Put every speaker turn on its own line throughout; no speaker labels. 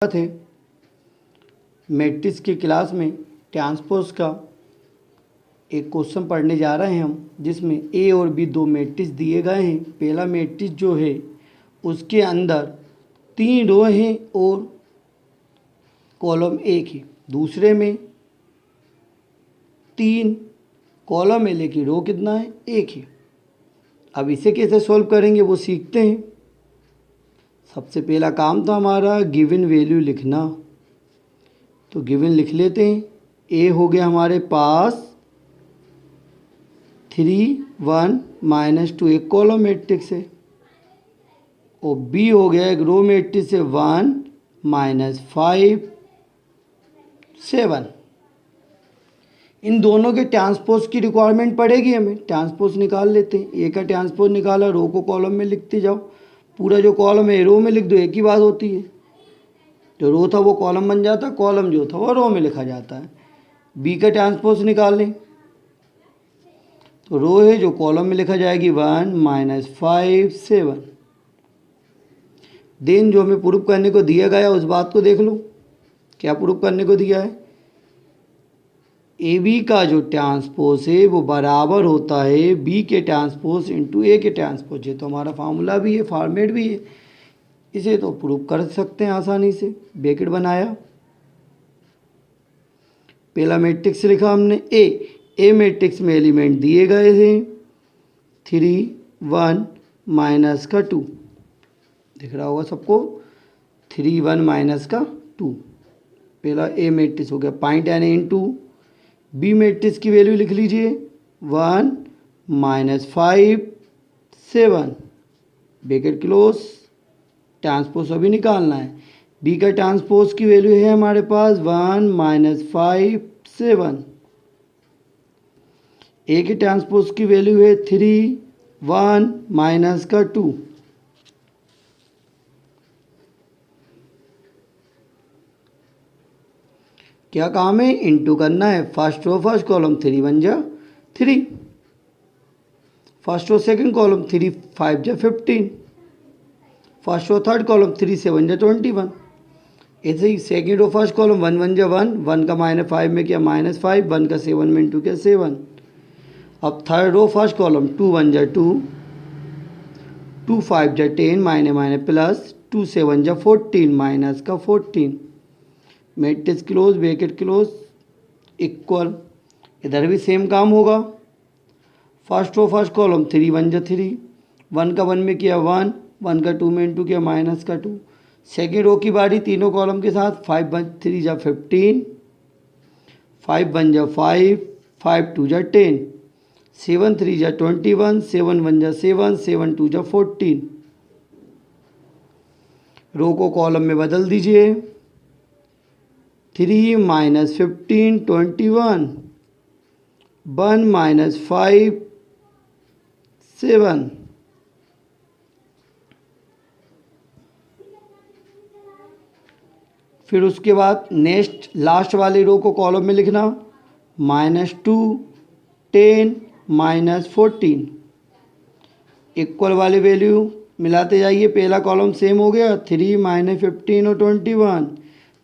थे मैट्रिक्स की क्लास में ट्रांसपोज का एक क्वेश्चन पढ़ने जा रहे हैं हम, जिसमें ए और बी दो मैट्रिक्स दिए गए हैं। पहला मैट्रिक्स जो है उसके अंदर 3 रो हैं और कॉलम 1 है। दूसरे में 3 कॉलम है लेकिन रो कितना है, 1 है। अब इसे कैसे सॉल्व करेंगे वो सीखते हैं। सबसे पहला काम था हमारा गिवन वैल्यू लिखना, तो गिवन लिख लेते हैं। ए हो गया हमारे पास 3 1 -2 एक कॉलम मैट्रिक्स है, और बी हो गया एक रो मैट्रिक्स है 1 -5 7। इन दोनों के ट्रांसपोज की रिक्वायरमेंट पड़ेगी हमें। ट्रांसपोज निकाल लेते हैं। ए का ट्रांसपोज निकाला, रो को कॉलम में लिखते जाओ। पूरा जो कॉलम है रो में लिख दो, एक ही बात होती है। जो रो था वो कॉलम बन जाता, कॉलम जो था वो रो में लिखा जाता है। बी का ट्रांसपोज निकाल लें तो रो है जो कॉलम में लिखा जाएगी 1 -5 7। देन जो हमें प्रूफ करने को दिया गया उस बात को देख लो। क्या प्रूफ करने को दिया है, ए बी का जो ट्रांसपोज है वो बराबर होता है बी के ट्रांसपोज इंटू ए के ट्रांसपोज। ये तो हमारा फार्मूला भी है, फॉर्मेट भी है, इसे तो प्रूफ कर सकते हैं आसानी से। ब्रैकेट बनाया, पहला मैट्रिक्स लिखा हमने ए मैट्रिक्स में एलिमेंट दिए गए थे 3 1 -2। दिख रहा होगा सबको, 3 1 -2 पहला ए मैट्रिक्स हो गया। पॉइंट यानी इंटू बी मैट्रिक्स की वैल्यू लिख लीजिए 1 -5 7 ब्रैकेट क्लोज। ट्रांसपोज अभी निकालना है। बी का ट्रांसपोज की वैल्यू है हमारे पास 1 -5 7। ए के ट्रांसपोज की वैल्यू है 3 1 -2। क्या काम है, इंटू करना है। फर्स्ट रो फर्स्ट कॉलम 3 1 जा 3, फर्स्ट रो सेकंड कॉलम 3 5 जा 15, फर्स्ट रो थर्ड कॉलम 3 7 जा 21। ऐसे ही सेकंड रो फर्स्ट कॉलम 1 1 जा 1, 1 का -5 में किया -5, 1 का 7 में इंटू किया 7। अब थर्ड रो फर्स्ट कॉलम 2 1 जा 2, 2 5 जा 10 माइने प्लस 2 7 जा 14 माइनस का 14। Matrix close bracket close equal. इधर भी सेम काम होगा। फर्स्ट रो फर्स्ट कॉलम 3 1 जा 3, 1 का 1 में किया 1, 1 का 2 में इंटू किया -2। सेकेंड रो की बारी तीनों कॉलम के साथ 5 1 3 जा 15, 5 1 जा 5, 5 2 जा 10, 7 3 जा 21, 7 1 जा 7, 7 2 जा 14। रो को कॉलम में बदल दीजिए। 3 -15 21, 1 -5 7। फिर उसके बाद नेक्स्ट लास्ट वाली रो को कॉलम में लिखना -2 10 -14। इक्वल वाली वैल्यू मिलाते जाइए। पहला कॉलम सेम हो गया 3 -15 और 21,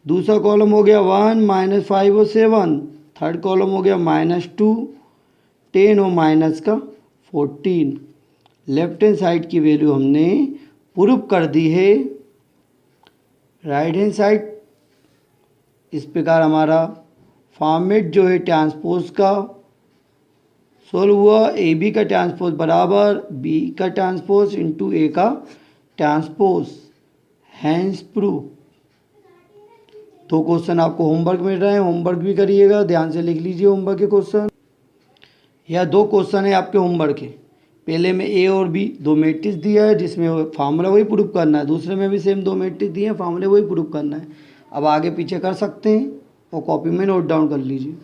दूसरा कॉलम हो गया 1 -5 और 7, थर्ड कॉलम हो गया -2 10 और -14। लेफ्ट हैंड साइड की वैल्यू हमने प्रूफ कर दी है। राइट हैंड साइड इस प्रकार हमारा फॉर्मेट जो है ट्रांसपोज का सोल्व हुआ। ए बी का ट्रांसपोज बराबर बी का ट्रांसपोज इंटू ए का ट्रांसपोज, हैंस प्रूफ। 2 क्वेश्चन आपको होमवर्क मिल रहे हैं, होमवर्क भी करिएगा, ध्यान से लिख लीजिए होमवर्क के क्वेश्चन। यह 2 क्वेश्चन है आपके होमवर्क के। पहले में ए और बी 2 मैट्रिक्स दिया है जिसमें फार्मूला वही प्रूफ करना है। दूसरे में भी सेम 2 मैट्रिक्स दिए हैं, फार्मूले वही प्रूफ करना है। अब आगे पीछे कर सकते हैं और कॉपी में नोट डाउन कर लीजिए।